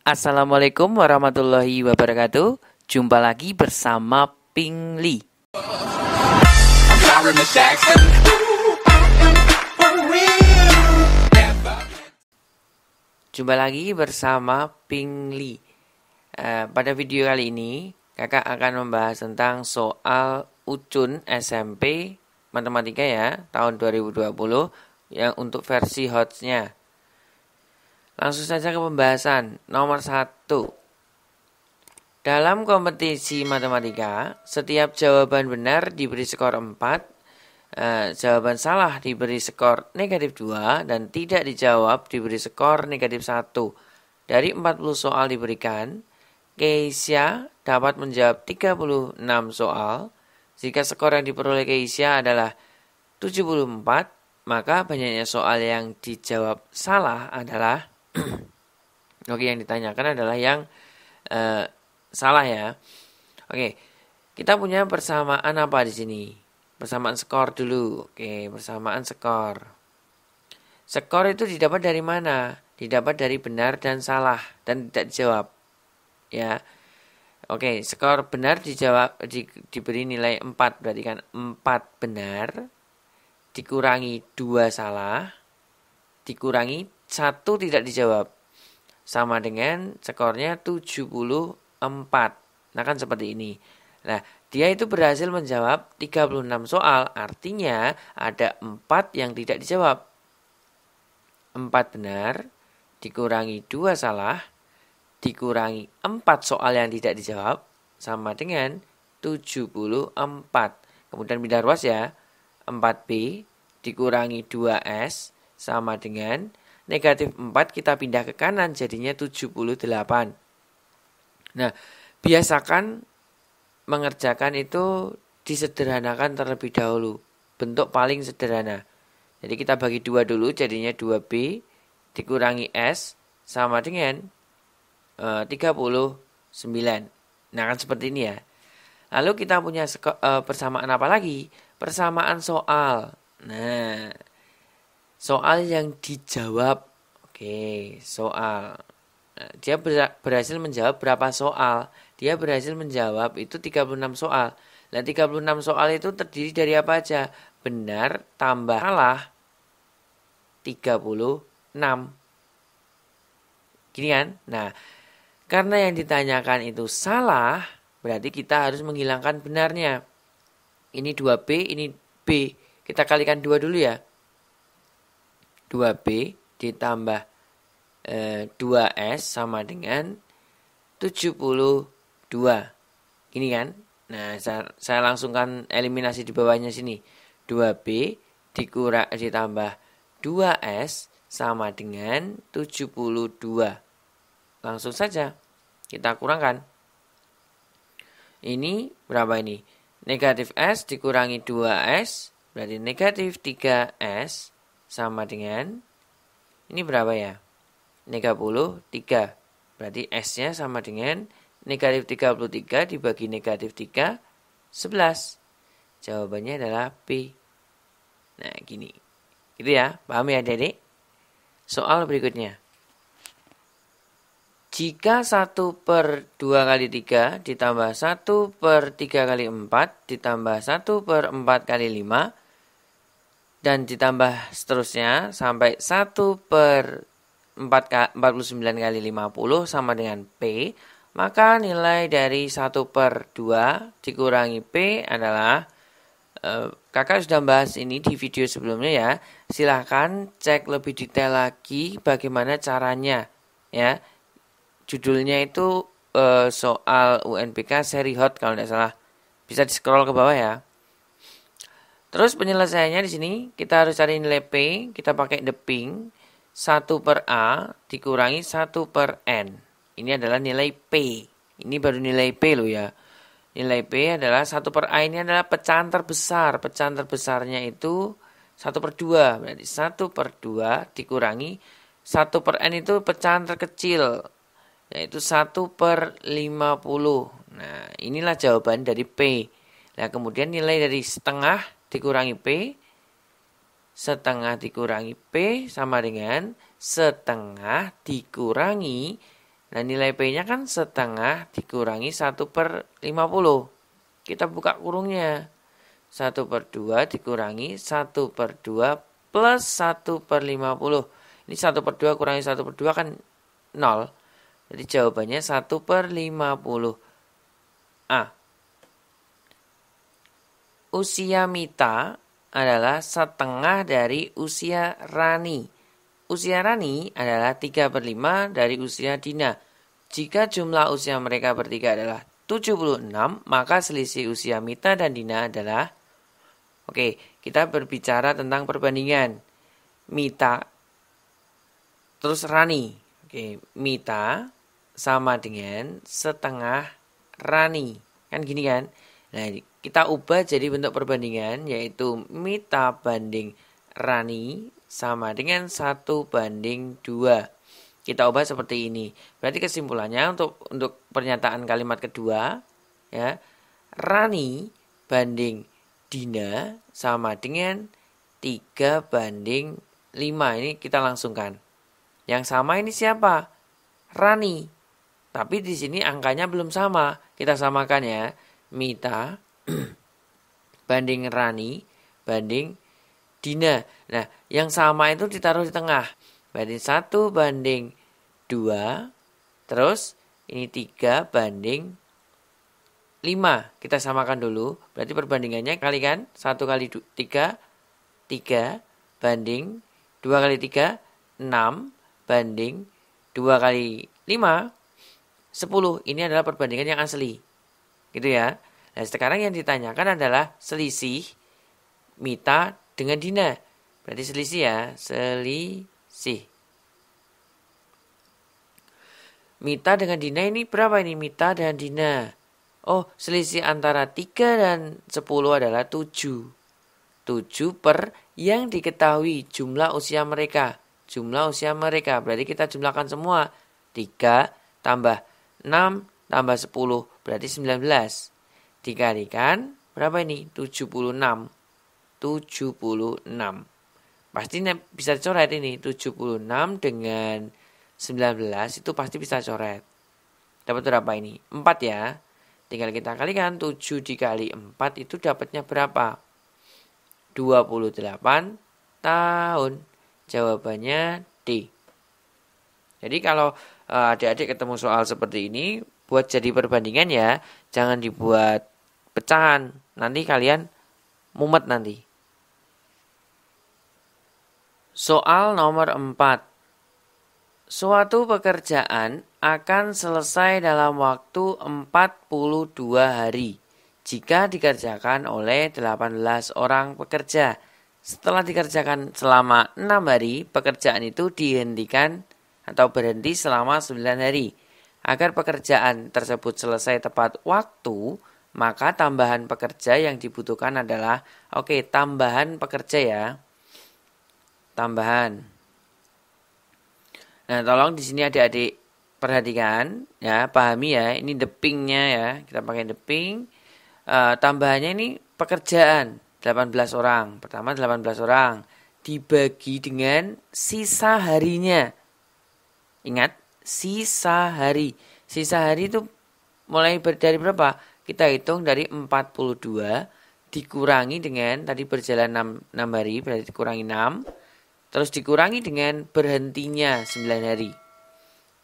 Assalamualaikum warahmatullahi wabarakatuh. Jumpa lagi bersama Ping Li. Jumpa lagi bersama Ping Li. Pada video kali ini, kakak akan membahas tentang soal Ucun SMP Matematika ya, tahun 2020 yang untuk versi HOTS-nya. Langsung saja ke pembahasan. Nomor 1. Dalam kompetisi matematika, setiap jawaban benar diberi skor 4, jawaban salah diberi skor negatif 2, dan tidak dijawab diberi skor negatif 1. Dari 40 soal diberikan, Keisha dapat menjawab 36 soal. Jika skor yang diperoleh Keisha adalah 74, maka banyaknya soal yang dijawab salah adalah Oke, yang ditanyakan adalah yang salah ya. Oke, kita punya persamaan apa di sini? Persamaan skor dulu. Oke, persamaan skor. Skor itu didapat dari mana? Didapat dari benar dan salah dan tidak dijawab. Ya. Oke, skor benar dijawab diberi nilai 4, berarti kan 4 benar dikurangi 2 salah dikurangi 1 tidak dijawab. Sama dengan skornya 74. Nah kan seperti ini. Nah dia itu berhasil menjawab 36 soal. Artinya ada 4 yang tidak dijawab. 4 benar dikurangi 2 salah dikurangi 4 soal yang tidak dijawab sama dengan 74. Kemudian pindah ruas ya. 4B dikurangi 2S sama dengan negatif 4, kita pindah ke kanan jadinya 78. Nah, biasakan mengerjakan itu disederhanakan terlebih dahulu. Bentuk paling sederhana. Jadi kita bagi 2 dulu jadinya 2B dikurangi S sama dengan 39. Nah, kan seperti ini ya. Lalu kita punya persamaan apa lagi? Persamaan soal. Nah, soal yang dijawab. Oke, soal. Nah, dia berhasil menjawab berapa soal? Dia berhasil menjawab itu 36 soal. Nah, 36 soal itu terdiri dari apa aja? Benar tambah salah 36. Gini kan? Nah, karena yang ditanyakan itu salah, berarti kita harus menghilangkan benarnya. Ini 2B, ini B. Kita kalikan 2 dulu ya. 2B ditambah 2S sama dengan 72. Ini kan. Nah, saya langsungkan eliminasi di bawahnya sini. 2B ditambah 2S sama dengan 72. Langsung saja kita kurangkan. Ini berapa ini? Negatif S dikurangi 2S berarti negatif 3S sama dengan, ini berapa ya? 33. Berarti S-nya sama dengan negatif 33 dibagi negatif 3, 11. Jawabannya adalah B. Nah, gini. Gitu ya, paham ya adik-adik? Soal berikutnya. Jika 1/2 kali 3 ditambah 1/3 kali 4 ditambah 1/4 kali 5 dan ditambah seterusnya sampai 1/49 kali 50 sama dengan P, maka nilai dari 1/2 dikurangi P adalah, kakak sudah bahas ini di video sebelumnya ya. Silahkan cek lebih detail lagi bagaimana caranya ya. Judulnya itu soal UNBK seri hot kalau tidak salah. Bisa di scroll ke bawah ya. Terus penyelesaiannya di sini kita harus cari nilai P, kita pakai deping 1/A dikurangi 1/N. Ini adalah nilai P. Ini baru nilai P loh ya. Nilai P adalah 1/A ini adalah pecahan terbesar. Pecahan terbesarnya itu 1/2. Berarti 1/2 dikurangi 1/N itu pecahan terkecil. Yaitu 1/50. Nah, inilah jawaban dari P. Nah, kemudian nilai dari setengah dikurangi P. Setengah dikurangi P sama dengan setengah dikurangi Nah, nilai P-nya kan setengah dikurangi 1/50. Kita buka kurungnya. 1/2 dikurangi 1/2 plus 1/50. Ini 1/2 kurangi 1/2 kan 0. Jadi jawabannya 1/50. A. Usia Mita adalah setengah dari usia Rani. Usia Rani adalah 3/5 dari usia Dina. Jika jumlah usia mereka bertiga adalah 76, maka selisih usia Mita dan Dina adalah... Oke, kita berbicara tentang perbandingan. Mita, terus Rani. Oke, Mita sama dengan setengah Rani. Kan gini kan? Nah, kita ubah jadi bentuk perbandingan, yaitu Mita banding Rani sama dengan 1/2. Kita ubah seperti ini. Berarti kesimpulannya untuk pernyataan kalimat kedua, ya, Rani banding Dina sama dengan 3/5. Ini kita langsungkan. Yang sama ini siapa? Rani. Tapi di sini angkanya belum sama. Kita samakan ya. Mita banding Rani banding Dina. Nah, yang sama itu ditaruh di tengah. Berarti 1/2. Terus ini 3/5. Kita samakan dulu. Berarti perbandingannya kalikan 1 kali 3, 3 banding 2 kali 3, 6 banding 2 kali 5, 10. Ini adalah perbandingan yang asli. Gitu ya. Nah, sekarang yang ditanyakan adalah selisih Mita dengan Dina. Berarti selisih ya. Selisih. Mita dengan Dina ini berapa ini? Mita dan Dina. Oh, selisih antara 3 dan 10 adalah 7. 7 per yang diketahui jumlah usia mereka. Jumlah usia mereka. Berarti kita jumlahkan semua. 3 tambah 6 tambah 10. Berarti 19. Dikalikan berapa ini? 76. 76. Pasti bisa coret ini. 76 dengan 19 itu pasti bisa coret. Dapat berapa ini? 4 ya. Tinggal kita kalikan 7 dikali 4 itu dapatnya berapa? 28 tahun. Jawabannya D. Jadi kalau adik-adik ketemu soal seperti ini, buat jadi perbandingan ya. Jangan dibuat pecahan. Nanti kalian mumet nanti. Soal nomor 4. Suatu pekerjaan akan selesai dalam waktu 42 hari jika dikerjakan oleh 18 orang pekerja. Setelah dikerjakan selama 6 hari, pekerjaan itu dihentikan atau berhenti selama 9 hari. Agar pekerjaan tersebut selesai tepat waktu, maka tambahan pekerja yang dibutuhkan adalah, tambahan pekerja ya. Tambahan. Nah, tolong di sini adik-adik perhatikan ya, pahami ya. Ini depingnya ya. Kita pakai deping. Tambahannya ini pekerjaan 18 orang. Pertama 18 orang dibagi dengan sisa harinya. Ingat, sisa hari. Sisa hari itu mulai dari berapa? Kita hitung dari 42 dikurangi dengan tadi berjalan 6 hari berarti dikurangi 6. Terus dikurangi dengan berhentinya 9 hari.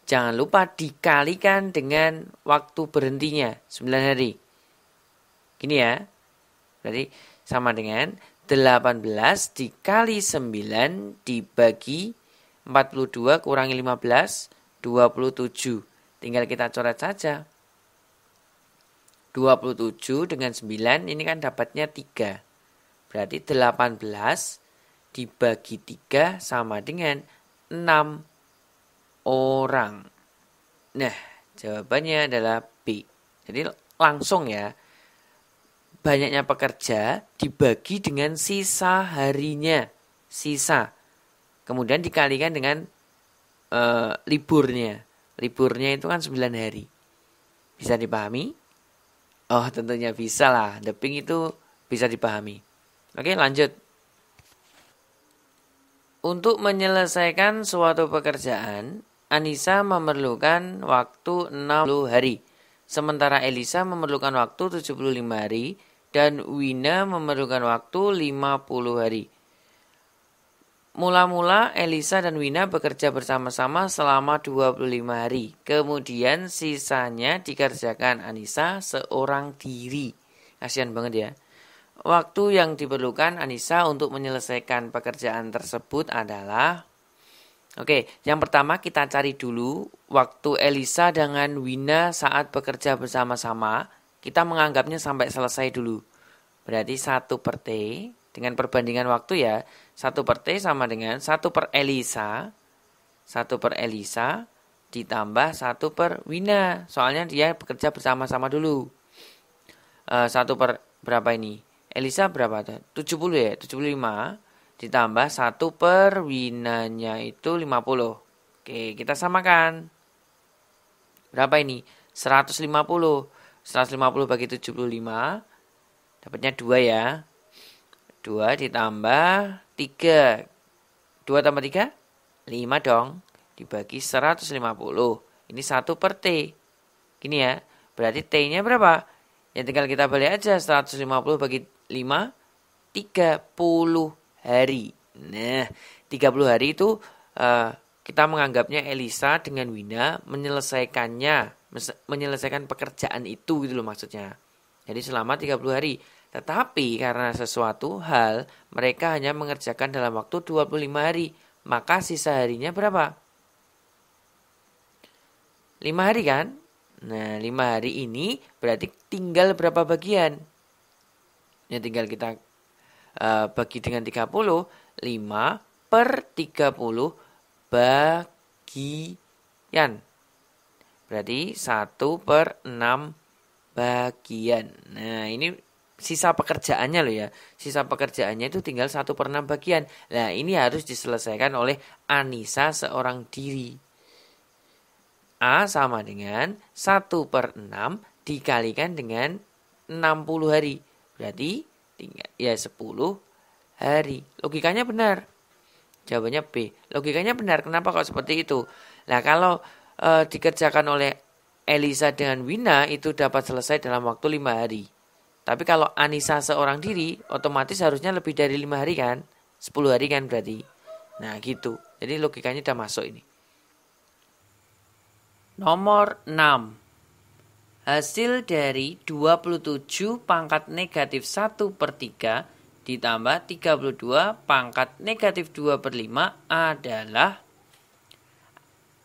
Jangan lupa dikalikan dengan waktu berhentinya 9 hari. Gini ya. Berarti sama dengan 18 dikali 9 dibagi 42 kurangi 15, 27. Tinggal kita coret saja. 27 dengan 9 ini kan dapatnya 3. Berarti 18 dibagi 3 sama dengan 6 orang. Nah, jawabannya adalah B. Jadi langsung ya. Banyaknya pekerja dibagi dengan sisa harinya. Sisa. Kemudian dikalikan dengan liburnya. Liburnya itu kan 9 hari. Bisa dipahami? Oh, tentunya bisa lah. Deping itu bisa dipahami. Oke, lanjut. Untuk menyelesaikan suatu pekerjaan, Anissa memerlukan waktu 60 hari. Sementara Elisa memerlukan waktu 75 hari. Dan Wina memerlukan waktu 50 hari. Mula-mula Elisa dan Wina bekerja bersama-sama selama 25 hari. Kemudian sisanya dikerjakan Anissa seorang diri. Kasihan banget ya. Waktu yang diperlukan Anissa untuk menyelesaikan pekerjaan tersebut adalah... Oke, yang pertama kita cari dulu waktu Elisa dengan Wina saat bekerja bersama-sama. Kita menganggapnya sampai selesai dulu. Berarti 1 per T dengan perbandingan waktu ya. 1 per T sama dengan 1 per Elisa. 1 per Elisa ditambah 1 per Wina. Soalnya dia bekerja bersama-sama dulu. 1 per berapa ini? Elisa berapa? 70 ya? 75. Ditambah 1 per Winanya itu 50. Oke, kita samakan. Berapa ini? 150. 150 bagi 75. Dapatnya 2 ya. 2 ditambah 3. 2 tambah 3? 5 dong. Dibagi 150. Ini 1 per T. Gini ya. Berarti T-nya berapa? Ya tinggal kita balik aja. 150 bagi 5. 30 hari. Nah, 30 hari itu kita menganggapnya Elisa dengan Wina menyelesaikan pekerjaan itu gitu loh maksudnya. Jadi selama 30 hari. Tetapi karena sesuatu hal mereka hanya mengerjakan dalam waktu 25 hari. Maka sisa harinya berapa? 5 hari kan? Nah, 5 hari ini berarti tinggal berapa bagian? Ya tinggal kita bagi dengan 30, 5 per 30 bagian. Berarti 1 per 6 bagian. Nah ini sisa pekerjaannya loh ya. Sisa pekerjaannya itu tinggal 1 per 6 bagian. Nah ini harus diselesaikan oleh Anissa seorang diri. A sama dengan 1 per 6 dikalikan dengan 60 hari. Berarti ya 10 hari. Logikanya benar. Jawabannya B. Logikanya benar. Kenapa kok seperti itu? Nah kalau dikerjakan oleh Elisa dengan Wina itu dapat selesai dalam waktu 5 hari. Tapi kalau Anissa seorang diri otomatis harusnya lebih dari 5 hari kan? 10 hari kan berarti. Nah gitu. Jadi logikanya udah masuk ini. Nomor 6. Hasil dari 27 pangkat negatif 1 per 3 ditambah 32 pangkat negatif 2 per 5 adalah...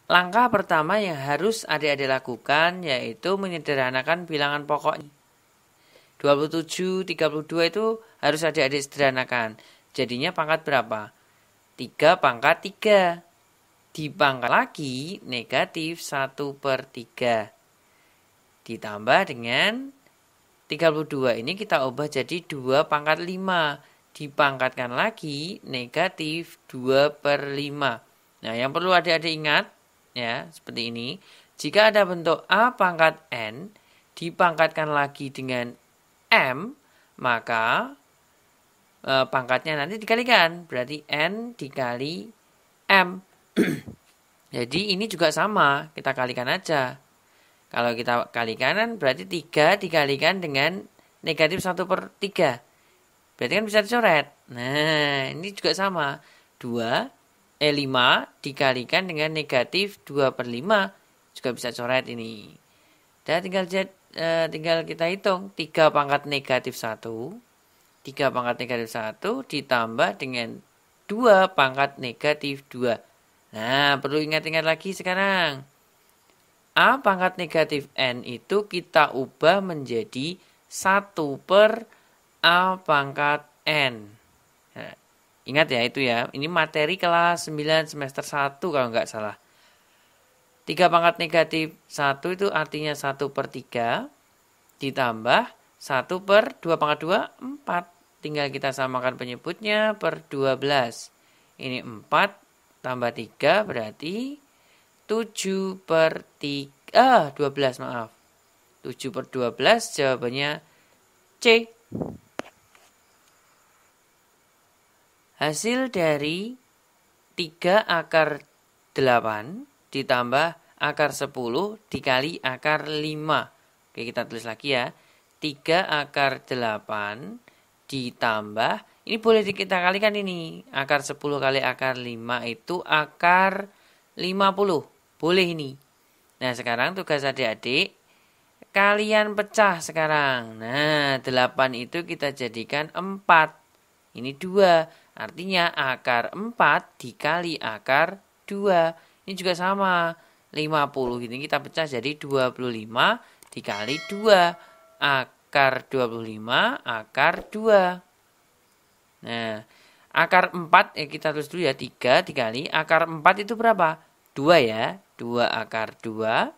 Langkah pertama yang harus adik-adik lakukan yaitu menyederhanakan bilangan pokok. 27, 32 itu harus adik-adik sederhanakan. Jadinya pangkat berapa? 3 pangkat 3. Dipangkat lagi negatif 1 per 3. Ditambah dengan 32 ini kita ubah jadi 2 pangkat 5. Dipangkatkan lagi negatif 2 per 5. Nah yang perlu adik-adik ingat ya seperti ini. Jika ada bentuk A pangkat N dipangkatkan lagi dengan M, maka pangkatnya nanti dikalikan. Berarti N dikali M. Jadi ini juga sama. Kita kalikan aja. Kalau kita kalikan berarti 3 dikalikan dengan negatif 1 per 3. Berarti kan bisa dicoret. Nah ini juga sama. 5 dikalikan dengan negatif 2 per 5. Juga bisa coret ini. Dan tinggal kita hitung. 3 pangkat negatif 1. 3 pangkat negatif 1 ditambah dengan 2 pangkat negatif 2. Nah perlu ingat-ingat lagi sekarang. A pangkat negatif N itu kita ubah menjadi 1 per A pangkat N. Nah, ingat ya itu ya. Ini materi kelas 9 semester 1 kalau nggak salah. 3 pangkat negatif 1 itu artinya 1 per 3. Ditambah 1 per 2 pangkat 2, 4. Tinggal kita samakan penyebutnya per 12. Ini 4 tambah 3 berarti 7 per 3, 12 maaf. 7 per 12 jawabannya C. Hasil dari 3 akar 8 ditambah akar 10 dikali akar 5. Oke, kita tulis lagi ya. 3 akar 8 ditambah, ini boleh kita kalikan ini. Akar 10 kali akar 5 itu akar 50. Boleh ini. Nah, sekarang tugas adik-adik, kalian pecah sekarang. Nah, 8 itu kita jadikan 4. Ini 2. Artinya akar 4 dikali akar 2. Ini juga sama. 50 ini kita pecah jadi 25 dikali 2. Akar 25 akar 2. Nah, akar 4 kita tulis dulu ya, 3 dikali akar 4 itu berapa? 2 ya. 2 akar 2.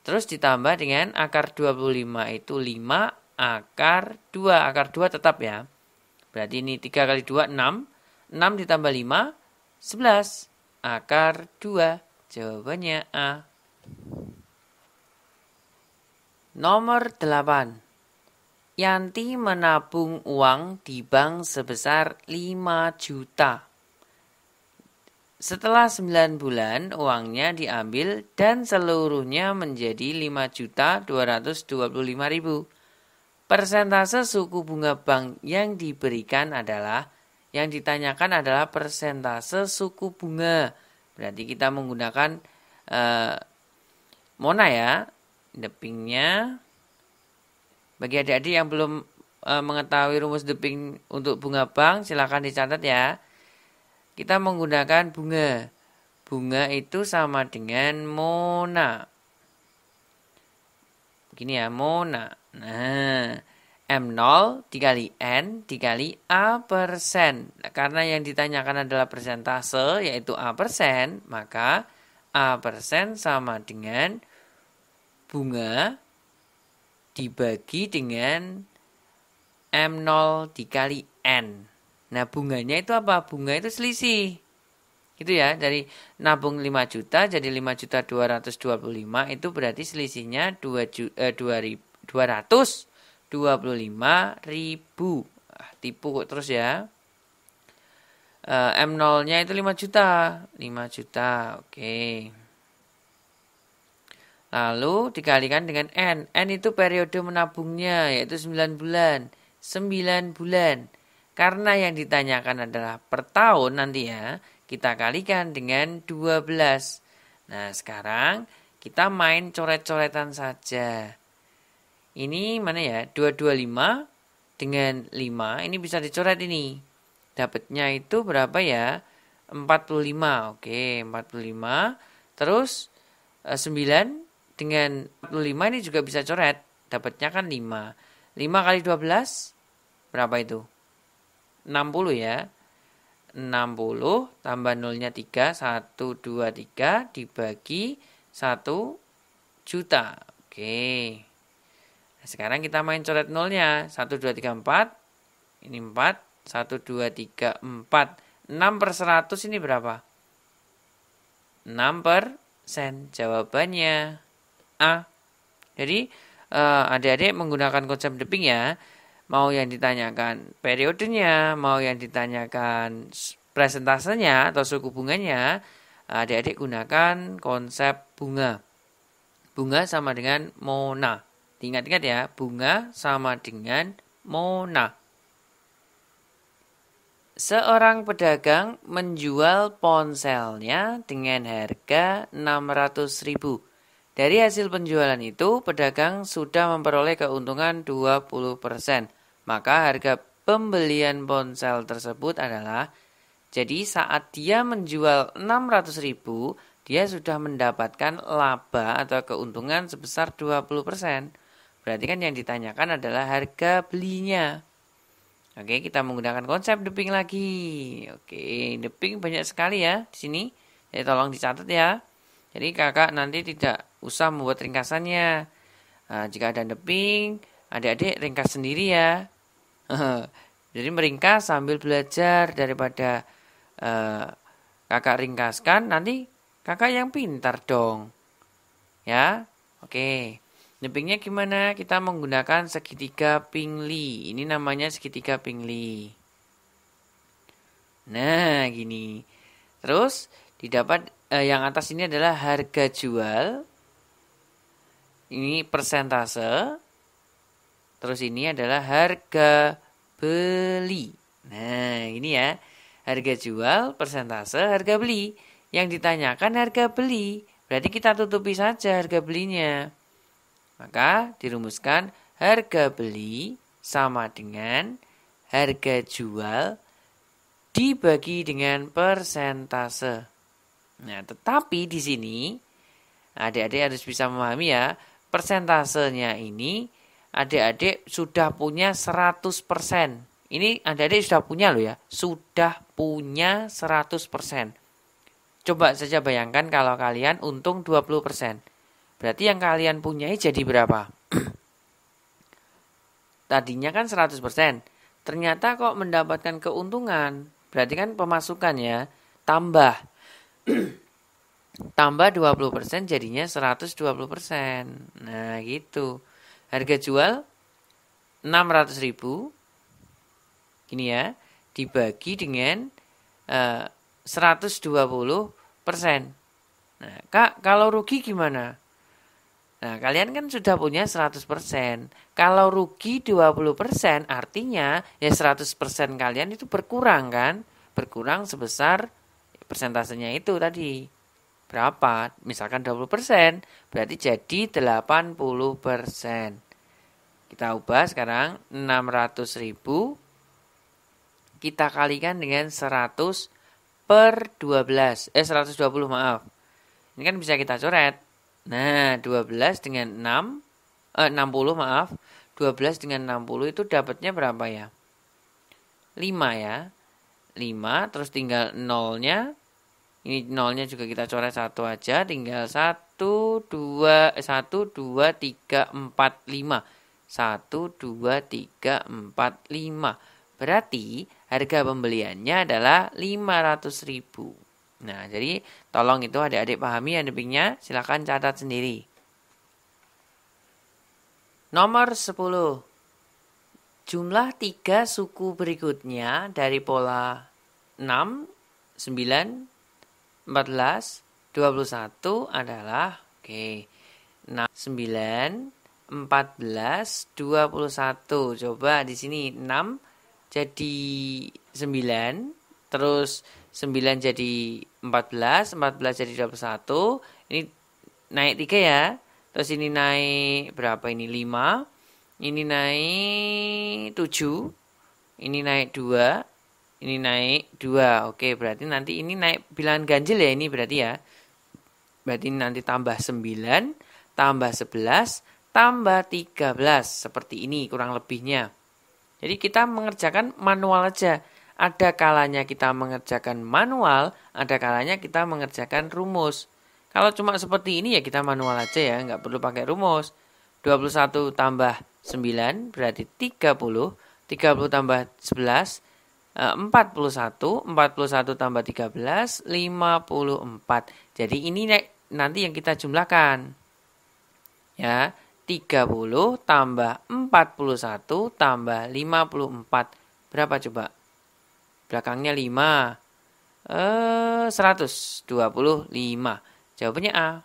Terus ditambah dengan akar 25 itu 5 akar 2. Akar 2 tetap ya. Berarti ini 3 kali 2 6. 6 ditambah 5 11 akar 2. Jawabannya A. Nomor 8. Yanti menabung uang di bank sebesar 5 juta. Setelah 9 bulan uangnya diambil dan seluruhnya menjadi 5.225.000. Persentase suku bunga bank yang diberikan adalah, yang ditanyakan adalah persentase suku bunga. Berarti kita menggunakan Mona ya. Depingnya. Bagi adik-adik yang belum mengetahui rumus deping untuk bunga bank, silakan dicatat ya. Kita menggunakan bunga. Bunga itu sama dengan Mona. Begini ya, Mona. Nah, M0 dikali N dikali A persen. Nah, karena yang ditanyakan adalah persentase, yaitu A persen, maka A persen sama dengan bunga dibagi dengan M0 dikali N. Nah, bunganya itu apa? Bunga itu selisih. Gitu ya, dari nabung 5 juta jadi 5.225.000 itu berarti selisihnya 225.000. Tipu kok terus ya. M0-nya itu 5 juta. 5 juta, oke. Lalu dikalikan dengan N. N itu periode menabungnya, yaitu 9 bulan. 9 bulan. Karena yang ditanyakan adalah per tahun nanti ya, kita kalikan dengan 12. Nah, sekarang kita main coret-coretan saja. Ini mana ya? 225 dengan 5. Ini bisa dicoret ini. Dapatnya itu berapa ya? 45. Oke, 45. Terus 9 dengan 45 ini juga bisa coret. Dapatnya kan 5. 5 kali 12 berapa itu? 60 ya. 60 tambah 0-nya 3. 1, 2, 3 dibagi 1 juta. Oke. Nah, sekarang kita main coret 0-nya. 1, 2, 3, 4. Ini 4. 1, 2, 3, 4. 6 per 100 ini berapa? 6%. Jawabannya A. Jadi adik-adik menggunakan konsep deping ya. Mau yang ditanyakan periodenya, mau yang ditanyakan presentasenya atau suku bunganya, adik-adik gunakan konsep bunga. Bunga sama dengan Mona. Ingat-ingat ya, bunga sama dengan Mona. Seorang pedagang menjual ponselnya dengan harga 600.000. Dari hasil penjualan itu, pedagang sudah memperoleh keuntungan 20%. Maka harga pembelian ponsel tersebut adalah, jadi saat dia menjual 600.000, dia sudah mendapatkan laba atau keuntungan sebesar 20%. Berarti kan yang ditanyakan adalah harga belinya. Oke, kita menggunakan konsep deping lagi. Oke, deping banyak sekali ya di sini. Jadi tolong dicatat ya. Jadi kakak nanti tidak usah membuat ringkasannya. Jika ada deping, adik-adik ringkas sendiri ya. Jadi meringkas sambil belajar daripada kakak ringkaskan, nanti kakak yang pintar dong. Ya, oke. Depingnya gimana? Kita menggunakan segitiga pingli. Ini namanya segitiga pingli. Nah, gini. Terus didapat yang atas ini adalah harga jual. Ini persentase. Terus ini adalah harga beli. Nah, ini ya. Harga jual, persentase, harga beli. Yang ditanyakan harga beli. Berarti kita tutupi saja harga belinya. Maka dirumuskan harga beli sama dengan harga jual dibagi dengan persentase. Nah, tetapi di sini adik-adik harus bisa memahami ya, persentasenya ini adik-adik sudah punya 100%. Ini adik-adik sudah punya loh ya, sudah punya 100%. Coba saja bayangkan kalau kalian untung 20%. Berarti yang kalian punyai jadi berapa? Tadinya kan 100%. Ternyata kok mendapatkan keuntungan. Berarti kan pemasukan ya. Tambah. Tambah 20% jadinya 120%. Nah gitu. Harga jual 600.000. Gini ya. Dibagi dengan 120%. Nah Kak, kalau rugi gimana? Nah, kalian kan sudah punya 100%. Kalau rugi 20%, artinya ya 100% kalian itu berkurang kan? Berkurang sebesar persentasenya itu tadi. Berapa? Misalkan 20%, berarti jadi 80%. Kita ubah sekarang 600.000 kita kalikan dengan 100 per 12. 120 maaf. Ini kan bisa kita coret. Nah, 12 dengan 60 maaf. 12 dengan 60 itu dapatnya berapa ya? 5 ya. 5, terus tinggal nolnya. Ini nolnya juga kita coret satu aja. Tinggal 1, 2, 3, 4, 5. 1, 2, 3, 4, 5. Berarti harga pembeliannya adalah 500.000. Nah, jadi tolong itu adik-adik pahami handphonenya, silakan catat sendiri. Nomor 10. Jumlah 3 suku berikutnya dari pola 6, 9, 14, 21 adalah 6, 9, 14, 21. Coba di sini 6 jadi 9, terus 9 jadi 14, 14 jadi 21. Ini naik 3 ya. Terus ini naik berapa ini? 5. Ini naik 7. Ini naik 2. Ini naik 2. Oke, berarti nanti ini naik bilangan ganjil ya ini berarti ya. Berarti nanti tambah 9, tambah 11, tambah 13. Seperti ini kurang lebihnya. Jadi kita mengerjakan manual aja. Ada kalanya kita mengerjakan manual, ada kalanya kita mengerjakan rumus. Kalau cuma seperti ini ya kita manual aja ya, nggak perlu pakai rumus. 21 tambah 9 berarti 30, 30 tambah 11, 41, 41 tambah 13, 54. Jadi ini nanti yang kita jumlahkan. Ya, 30 tambah 41 tambah 54. Berapa coba? Belakangnya 5. 125. Jawabannya A.